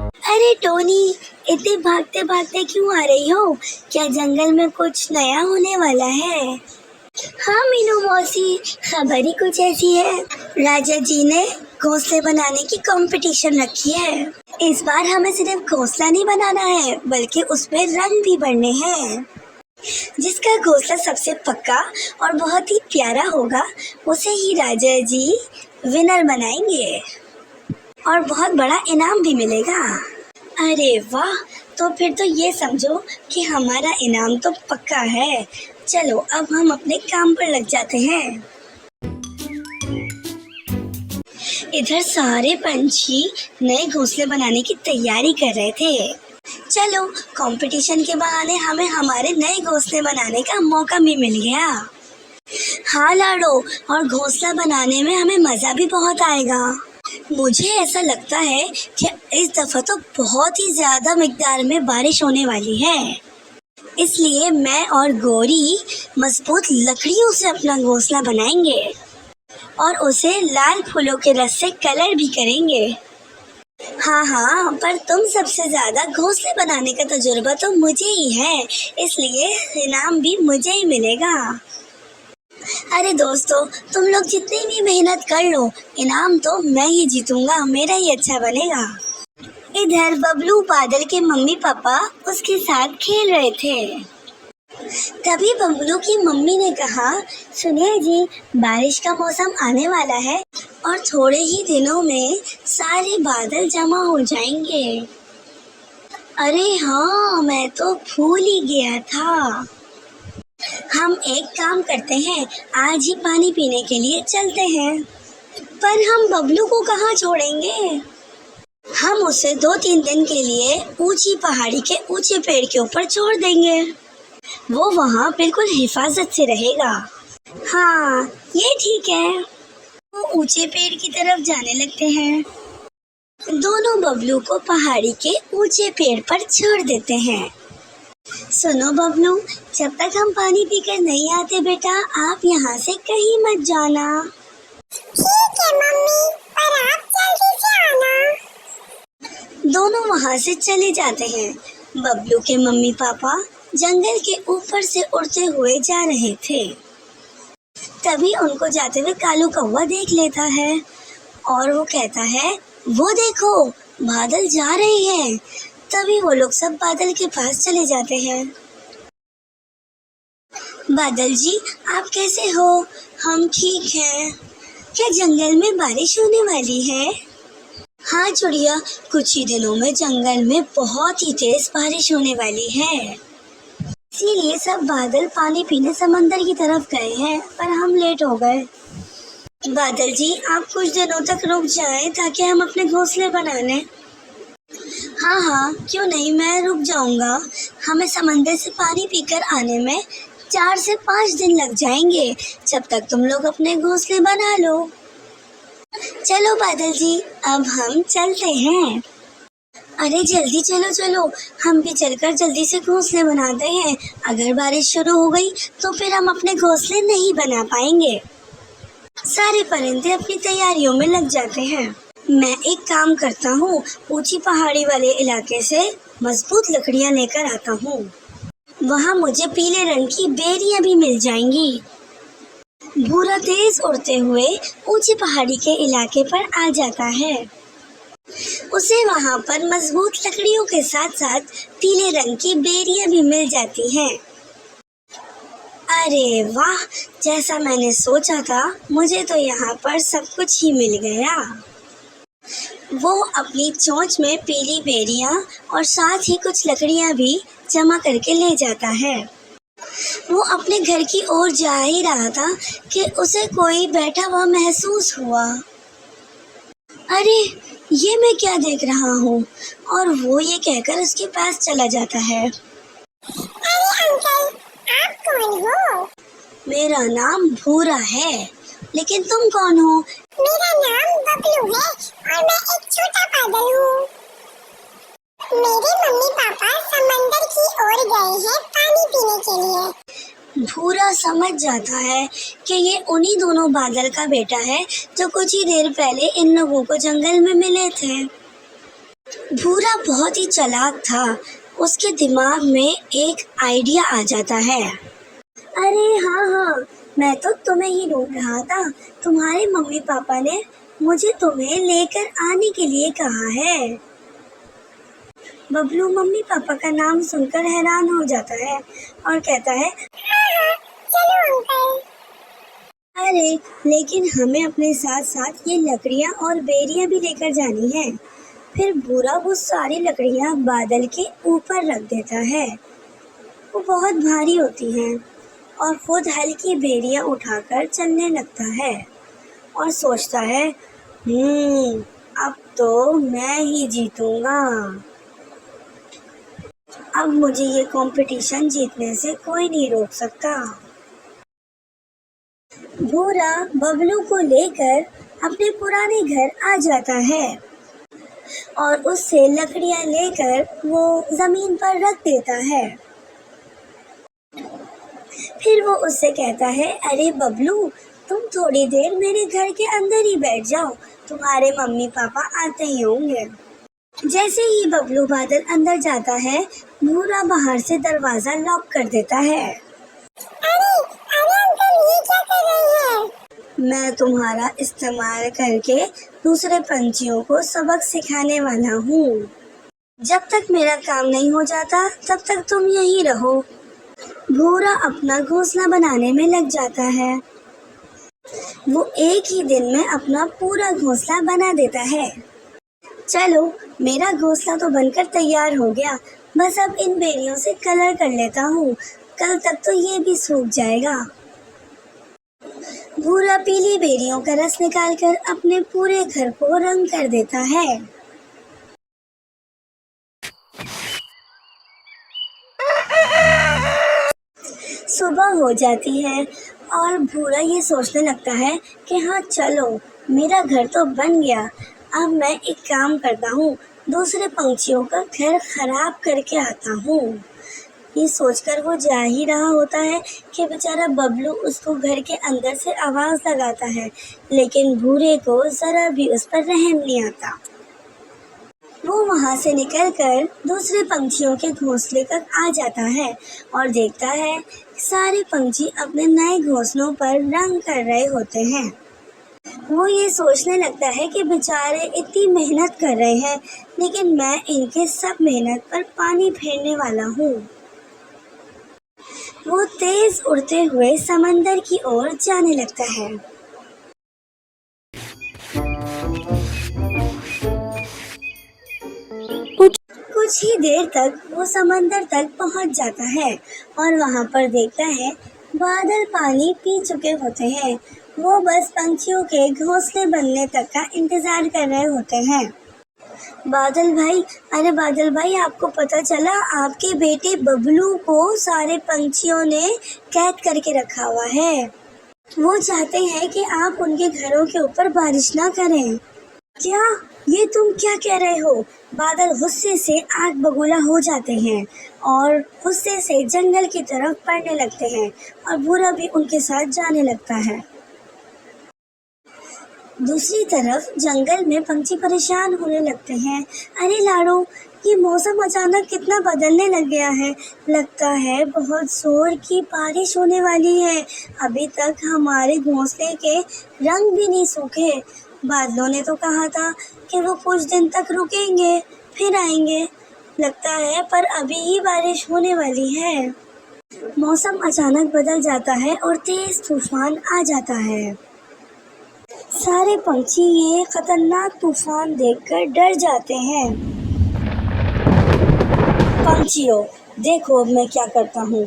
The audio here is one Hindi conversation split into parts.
अरे टोनी, इतने भागते भागते क्यों आ रही हो? क्या जंगल में कुछ नया होने वाला है? हाँ मीनू मौसी, खबर ही कुछ ऐसी है। राजा जी ने घोंसले बनाने की कंपटीशन रखी है। इस बार हमें सिर्फ घोंसला नहीं बनाना है, बल्कि उसमें रंग भी भरने हैं। जिसका घोंसला सबसे पक्का और बहुत ही प्यारा होगा, उसे ही राजा जी विनर बनाएंगे और बहुत बड़ा इनाम भी मिलेगा। अरे वाह! तो फिर तो ये समझो कि हमारा इनाम तो पक्का है। चलो अब हम अपने काम पर लग जाते हैं। इधर सारे पंछी नए घोंसले बनाने की तैयारी कर रहे थे। चलो, कंपटीशन के बहाने हमें हमारे नए घोंसले बनाने का मौका भी मिल गया। हाँ लाडो, और घोंसला बनाने में हमें मजा भी बहुत आएगा। मुझे ऐसा लगता है कि इस दफा तो बहुत ही ज्यादा मिकदार में बारिश होने वाली है। इसलिए मैं और गौरी मजबूत लकड़ियों से अपना घोंसला बनाएंगे और उसे लाल फूलों के रस से कलर भी करेंगे। हाँ, पर तुम सबसे ज्यादा घोंसले बनाने का तजुर्बा तो मुझे ही है, इसलिए इनाम भी मुझे ही मिलेगा। अरे दोस्तों, तुम लोग जितनी भी मेहनत कर लो, इनाम तो मैं ही जीतूंगा, मेरा ही अच्छा बनेगा। इधर बबलू बादल के मम्मी पापा उसके साथ खेल रहे थे। तभी बबलू की मम्मी ने कहा, सुनिए जी, बारिश का मौसम आने वाला है और थोड़े ही दिनों में सारे बादल जमा हो जाएंगे। अरे हाँ, मैं तो भूल ही गया था। हम एक काम करते हैं, आज ही पानी पीने के लिए चलते हैं। पर हम बबलू को कहाँ छोड़ेंगे? हम उसे 2-3 दिन के लिए ऊंची पहाड़ी के ऊंचे पेड़ के ऊपर छोड़ देंगे। वो वहाँ बिल्कुल हिफाजत से रहेगा। हाँ, ये ठीक है। वो ऊंचे पेड़ की तरफ जाने लगते हैं। दोनों बबलू को पहाड़ी के ऊंचे पेड़ पर छोड़ देते हैं। सुनो बबलू, जब तक हम पानी पीकर नहीं आते बेटा, आप यहाँ से कहीं मत जाना। ठीक है मम्मी, पर आप जल्दी से आना। दोनों वहाँ से चले जाते हैं। बबलू के मम्मी पापा जंगल के ऊपर से उड़ते हुए जा रहे थे। तभी उनको जाते हुए कालू कौवा देख लेता है और वो कहता है, वो देखो, बादल जा रहे हैं। तभी वो लोग सब बादल के पास चले जाते हैं। बादल जी, आप कैसे हो? हम ठीक हैं। क्या जंगल में बारिश होने वाली है? हाँ चुड़िया, कुछ ही दिनों में जंगल में बहुत ही तेज बारिश होने वाली है। इसीलिए सब बादल पानी पीने समंदर की तरफ गए हैं, पर हम लेट हो गए। बादल जी, आप कुछ दिनों तक रुक जाएं ताकि हम अपने घोंसले बना लें। हाँ, क्यों नहीं, मैं रुक जाऊंगा। हमें समंदर से पानी पीकर आने में 4 से 5 दिन लग जाएंगे, जब तक तुम लोग अपने घोंसले बना लो। चलो बादल जी, अब हम चलते हैं। अरे जल्दी चलो, हम भी चलकर जल्दी से घोंसले बनाते हैं। अगर बारिश शुरू हो गई तो फिर हम अपने घोंसले नहीं बना पाएंगे। सारे परिंदे अपनी तैयारियों में लग जाते हैं। मैं एक काम करता हूँ, ऊंची पहाड़ी वाले इलाके से मजबूत लकड़ियाँ लेकर आता हूँ। वहाँ मुझे पीले रंग की बेरियां भी मिल जाएंगी। भूरा तेज उड़ते हुए ऊंची पहाड़ी के इलाके पर आ जाता है। उसे वहाँ पर मजबूत लकड़ियों के साथ साथ पीले रंग की बेरियां भी मिल जाती हैं। अरे वाह, जैसा मैंने सोचा था, मुझे तो यहाँ पर सब कुछ ही मिल गया। वो अपनी चोंच में पीली बेरियां और साथ ही कुछ लकड़ियां भी जमा करके ले जाता है। वो अपने घर की ओर जा ही रहा था कि उसे कोई बैठा हुआ महसूस हुआ। अरे, ये मैं क्या देख रहा हूँ? और वो ये कहकर उसके पास चला जाता है। अरे अंकल, आप कौन हो? मेरा नाम भूरा है, लेकिन तुम कौन हो? मेरा नाम बबलू है और मैं एक छोटा बादल हूँ। मेरे मम्मी पापा समंदर की ओर गए हैं पानी पीने के लिए। भूरा समझ जाता है कि ये उन्हीं दोनों बादल का बेटा है जो कुछ ही देर पहले इन लोगों को जंगल में मिले थे। भूरा बहुत ही चालाक था। उसके दिमाग में एक आइडिया आ जाता है। अरे हाँ हाँ, मैं तो तुम्हें ही ढूंढ रहा था। तुम्हारे मम्मी पापा ने मुझे तुम्हें लेकर आने के लिए कहा है। बबलू मम्मी पापा का नाम सुनकर हैरान हो जाता है और कहता है, चलो अंकल। अरे लेकिन हमें अपने साथ साथ ये लकड़ियाँ और बेरियां भी लेकर जानी है। फिर भूरा वो सारी लकड़ियाँ बादल के ऊपर रख देता है। वो बहुत भारी होती हैं और खुद हल्की बेरियां उठाकर चलने लगता है और सोचता है, अब तो मैं ही जीतूंगा। अब मुझे ये कंपटीशन जीतने से कोई नहीं रोक सकता। भूरा बबलू को लेकर अपने पुराने घर आ जाता है और उससे लकड़ियां लेकर वो जमीन पर रख देता है। फिर वो उससे कहता है, अरे बबलू, तुम थोड़ी देर मेरे घर के अंदर ही बैठ जाओ, तुम्हारे मम्मी पापा आते ही होंगे। जैसे ही बबलू बादल अंदर जाता है, भूरा बाहर से दरवाजा लॉक कर देता है। अरे अरे अंकल, ये क्या कर रहे हैं? मैं तुम्हारा इस्तेमाल करके दूसरे पंछियों को सबक सिखाने वाला हूँ। जब तक मेरा काम नहीं हो जाता तब तक तुम यहीं रहो। भूरा अपना घोंसला बनाने में लग जाता है। वो एक ही दिन में अपना पूरा घोंसला बना देता है। चलो, मेरा घोंसला तो बनकर तैयार हो गया। बस अब इन बेरियों से कलर कर लेता हूँ, कल तक तो ये भी सूख जाएगा। भूरा पीली बेरियों का रस निकालकर अपने पूरे घर को रंग कर देता है। सुबह हो जाती है और भूरा ये सोचने लगता है कि हाँ चलो, मेरा घर तो बन गया। अब मैं एक काम करता हूँ, दूसरे पंछियों का घर खराब करके आता हूँ। ये सोचकर वो जा ही रहा होता है कि बेचारा बबलू उसको घर के अंदर से आवाज लगाता है, लेकिन भूरे को जरा भी उस पर रहम नहीं आता। वो वहां से निकलकर दूसरे पंछियों के घोंसले तक आ जाता है और देखता है सारे पंछी अपने नए घोंसलों पर रंग कर रहे होते हैं। वो ये सोचने लगता है कि बेचारे इतनी मेहनत कर रहे हैं, लेकिन मैं इनके सब मेहनत पर पानी फेरने वाला हूँ। वो तेज उड़ते हुए समंदर की ओर जाने लगता है। कुछ ही देर तक वो समंदर तक पहुंच जाता है और वहां पर देखता है बादल पानी पी चुके होते हैं। वो बस पंछियों के घोंसले बनने तक का इंतजार कर रहे होते हैं। बादल भाई, अरे बादल भाई, आपको पता चला आपके बेटे बबलू को सारे पंछियों ने कैद करके रखा हुआ है। वो चाहते हैं कि आप उनके घरों के ऊपर बारिश ना करें। क्या? ये तुम क्या कह रहे हो? बादल गुस्से से आग बबूला हो जाते हैं और गुस्से से जंगल की तरफ बढ़ने लगते हैं और भूरा भी उनके साथ जाने लगता है। दूसरी तरफ जंगल में पंछी परेशान होने लगते हैं। अरे लाडो, ये मौसम अचानक कितना बदलने लग गया है। लगता है बहुत जोर की बारिश होने वाली है। अभी तक हमारे घोंसले के रंग भी नहीं सूखे। बादलों ने तो कहा था कि वो कुछ दिन तक रुकेंगे, फिर आएंगे। लगता है पर अभी ही बारिश होने वाली है। मौसम अचानक बदल जाता है और तेज तूफान आ जाता है। सारे पंछी ये खतरनाक तूफान देखकर डर जाते हैं। पंछियों, देखो अब मैं क्या करता हूँ।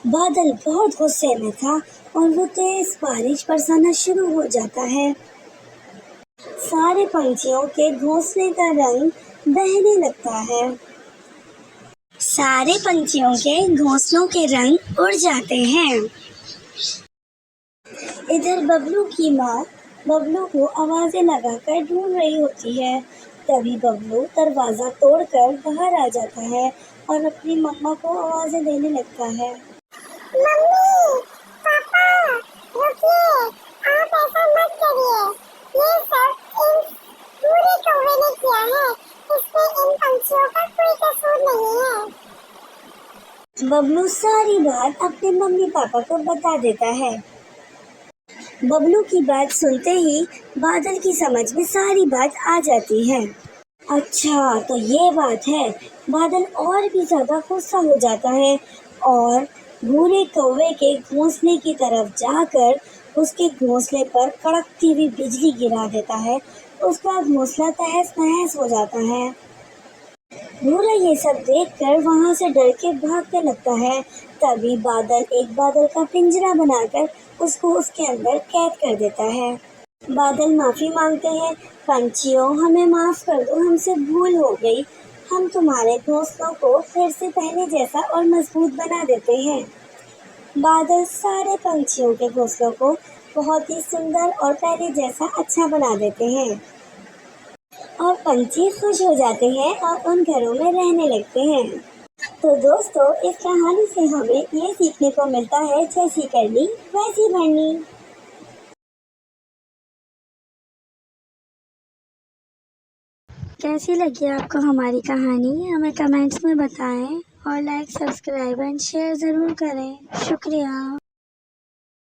बादल बहुत गुस्से में था और वो तेज बारिश बरसाना शुरू हो जाता है। सारे पंछियों के घोंसले का रंग बहने लगता है। सारे पंछियों के घोंसलों के रंग उड़ जाते हैं। इधर बबलू की माँ बबलू को आवाजें लगाकर ढूंढ रही होती है। तभी बबलू दरवाजा तोड़कर बाहर आ जाता है और अपनी मम्मा को आवाजें देने लगता है। मम्मी, पापा, रुकिए, आप ऐसा मत करिए। ये सब इन पूरे कौवे ने किया है। इसने इन पंछियों का कोई कसूर नहीं है। बबलू सारी बात अपने मम्मी पापा को बता देता है। बबलू की बात सुनते ही बादल की समझ में सारी बात आ जाती है। अच्छा तो ये बात है। बादल और भी ज्यादा गुस्सा हो जाता है और भूरे कौवे के घोंसले की तरफ जाकर उसके घोंसले पर कड़कती हुई बिजली गिरा देता है। उसका घोंसला तहस नहस हो जाता है। भूरा ये सब देखकर वहां से डर के भागने लगता है। तभी बादल एक बादल का पिंजरा बनाकर उसको उसके अंदर कैद कर देता है। बादल माफी मांगते हैं, पंछियों हमें माफ कर दो, हमसे भूल हो गई। हम तुम्हारे घोंसलों को फिर से पहले जैसा और मजबूत बना देते हैं। बादल सारे पंछियों के घोंसलों को बहुत ही सुंदर और पहले जैसा अच्छा बना देते हैं और पंछी खुश हो जाते हैं और उन घरों में रहने लगते हैं। तो दोस्तों, इस कहानी से हमें ये सीखने को मिलता है, जैसी करनी वैसी भरनी। कैसी लगी आपको हमारी कहानी? हमें कमेंट्स में बताएं और लाइक, सब्सक्राइब एंड शेयर ज़रूर करें। शुक्रिया।